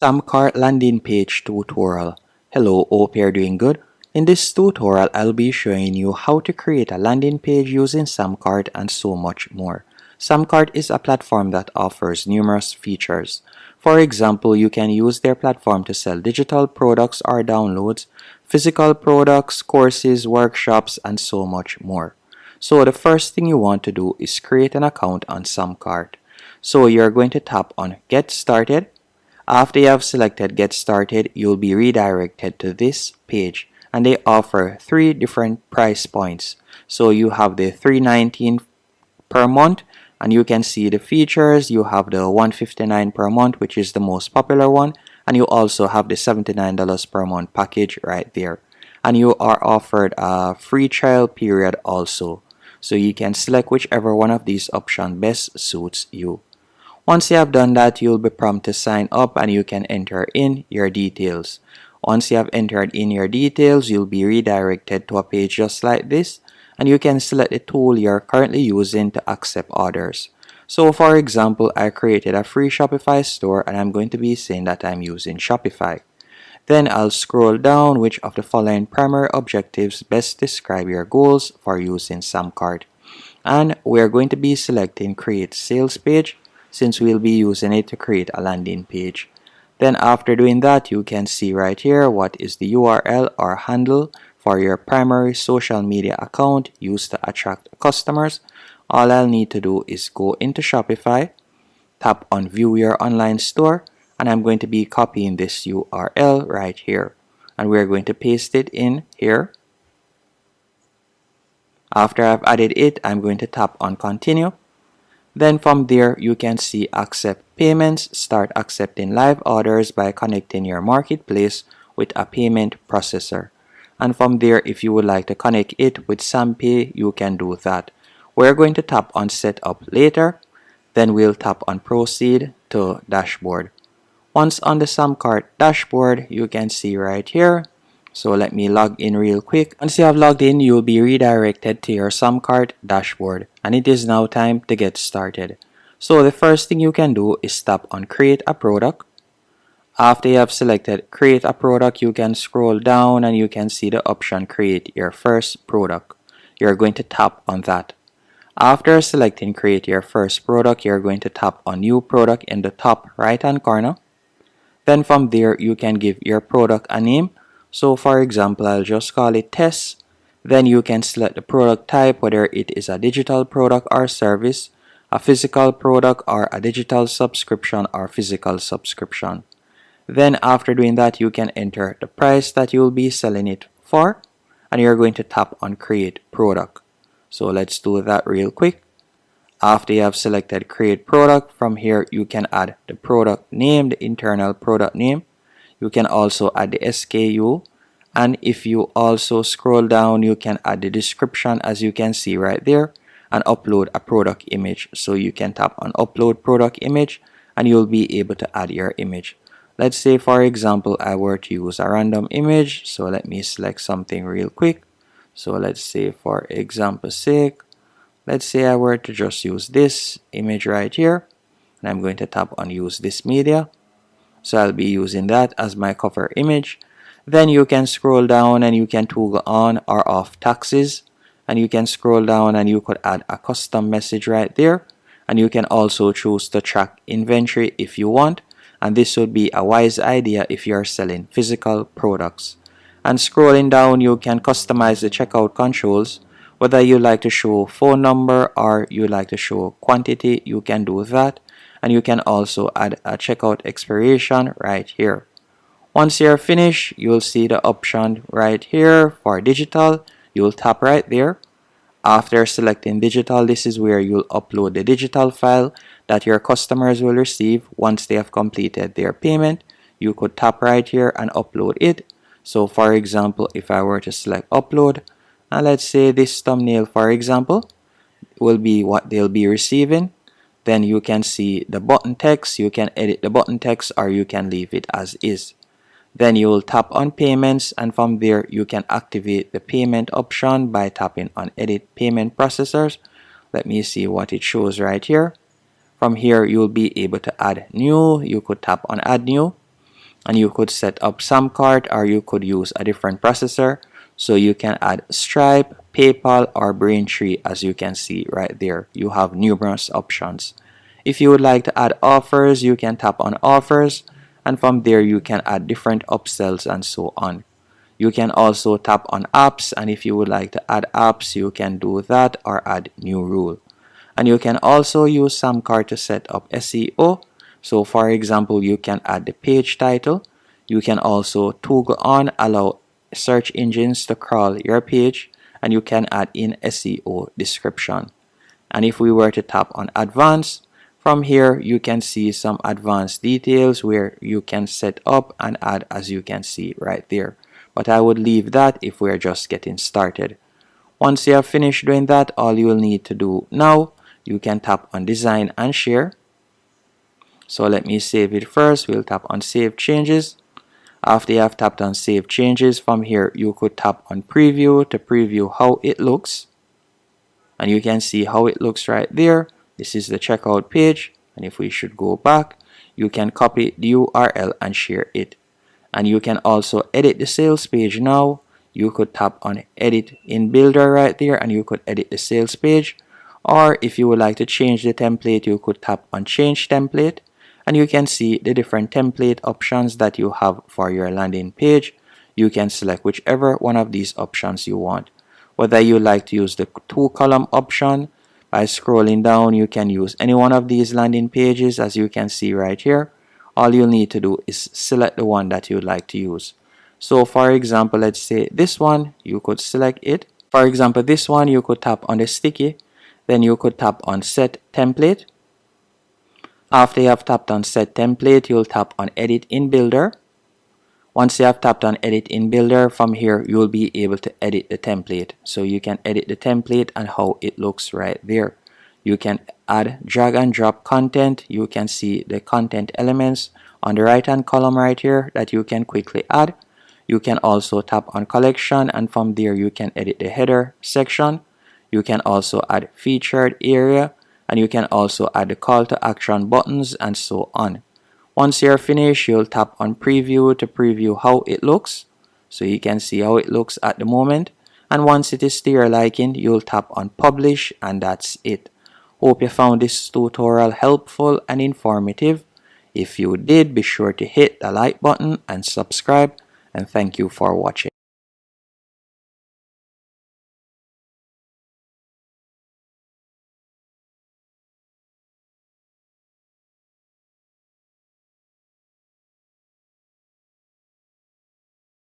Samcart landing page tutorial. Hello, hope you're doing good. In this tutorial, I'll be showing you how to create a landing page using Samcart and so much more. Samcart is a platform that offers numerous features. For example, you can use their platform to sell digital products or downloads, physical products, courses, workshops, and so much more. So the first thing you want to do is create an account on Samcart. So you're going to tap on Get Started. After you have selected Get Started, you'll be redirected to this page, and they offer three different price points. So you have the $3.19 per month, and you can see the features. You have the $159 per month, which is the most popular one, and you also have the $79 per month package right there. And you are offered a free trial period also. So you can select whichever one of these options best suits you. Once you have done that, you'll be prompted to sign up and you can enter in your details. Once you have entered in your details, you'll be redirected to a page just like this, and you can select the tool you're currently using to accept orders. So for example, I created a free Shopify store and I'm going to be saying that I'm using Shopify. Then I'll scroll down which of the following primary objectives best describe your goals for using Samcart. And we're going to be selecting create sales page since we'll be using it to create a landing page. Then after doing that, you can see right here what is the URL or handle for your primary social media account used to attract customers. All I'll need to do is go into Shopify, tap on view your online store, and I'm going to be copying this URL right here, and we're going to paste it in here. After I've added it, I'm going to tap on continue. Then from there, you can see accept payments. Start accepting live orders by connecting your marketplace with a payment processor. And from there, if you would like to connect it with SamPay, you can do that. We're going to tap on set up later. Then we'll tap on proceed to dashboard. Once on the Samcart dashboard, you can see right here. So let me log in real quick. Once you have logged in, you'll be redirected to your Samcart dashboard, and it is now time to get started. So the first thing you can do is tap on create a product. After you have selected create a product, you can scroll down and you can see the option create your first product. You're going to tap on that. After selecting create your first product, you're going to tap on new product in the top right hand corner. Then from there, you can give your product a name. So for example, I'll just call it test. Then you can select the product type, whether it is a digital product or service, a physical product, or a digital subscription or physical subscription. Then after doing that, you can enter the price that you'll be selling it for, and you're going to tap on create product. So let's do that real quick. After you have selected create product, from here you can add the product name, the internal product name. You can also add the SKU, and if you also scroll down, you can add the description as you can see right there, and upload a product image. So you can tap on upload product image and you'll be able to add your image. Let's say for example I were to use a random image, so let me select something real quick. So let's say for example sake, let's say I were to just use this image right here, and I'm going to tap on use this media. So I'll be using that as my cover image. Then you can scroll down and you can toggle on or off taxes, and you can scroll down and you could add a custom message right there, and you can also choose to track inventory if you want, and this would be a wise idea if you are selling physical products. And scrolling down, you can customize the checkout controls. Whether you like to show phone number or you like to show quantity, you can do that. And you can also add a checkout expiration right here. Once you're finished, you'll see the option right here for digital. You'll tap right there. After selecting digital, this is where you'll upload the digital file that your customers will receive once they have completed their payment. You could tap right here and upload it. So for example, if I were to select upload, and let's say this thumbnail for example will be what they'll be receiving. Then you can see the button text. You can edit the button text or you can leave it as is. Then you will tap on payments, and from there you can activate the payment option by tapping on edit payment processors. Let me see what it shows right here. From here you'll be able to add new. You could tap on add new. and you could set up Samcart, or you could use a different processor. So you can add Stripe, PayPal, or Braintree. As you can see right there, you have numerous options. If you would like to add offers, you can tap on offers, and from there you can add different upsells and so on. You can also tap on apps, and if you would like to add apps, you can do that or add new rule. And you can also use Samcart to set up SEO. So for example, you can add the page title. You can also toggle on allow search engines to crawl your page, and you can add in SEO description. And if we were to tap on advanced, from here you can see some advanced details where you can set up and add, as you can see right there. But I would leave that if we're just getting started. Once you have finished doing that, all you will need to do now, you can tap on design and share. So let me save it first. We'll tap on save changes. After you have tapped on save changes, from here you could tap on preview to preview how it looks. And you can see how it looks right there. This is the checkout page, and if we should go back, you can copy the URL and share it. And you can also edit the sales page now. You could tap on edit in builder right there, and you could edit the sales page. Or if you would like to change the template, you could tap on change template, and you can see the different template options that you have for your landing page. You can select whichever one of these options you want. Whether you like to use the 2-column option, by scrolling down you can use any one of these landing pages. As you can see right here, all you'll need to do is select the one that you'd like to use. So for example, let's say this one, you could select it. For example, this one, you could tap on the sticky, then you could tap on set template. After you have tapped on set template, you'll tap on edit in builder. Once you have tapped on edit in builder, from here you'll be able to edit the template. So you can edit the template and how it looks right there. You can add drag and drop content. You can see the content elements on the right hand column right here that you can quickly add. You can also tap on collection, and from there you can edit the header section. You can also add featured area, and you can also add the call to action buttons and so on. Once you're finished, you'll tap on preview to preview how it looks. So you can see how it looks at the moment. And once it is to your liking, you'll tap on publish, and that's it. Hope you found this tutorial helpful and informative. If you did, be sure to hit the like button and subscribe, and thank you for watching.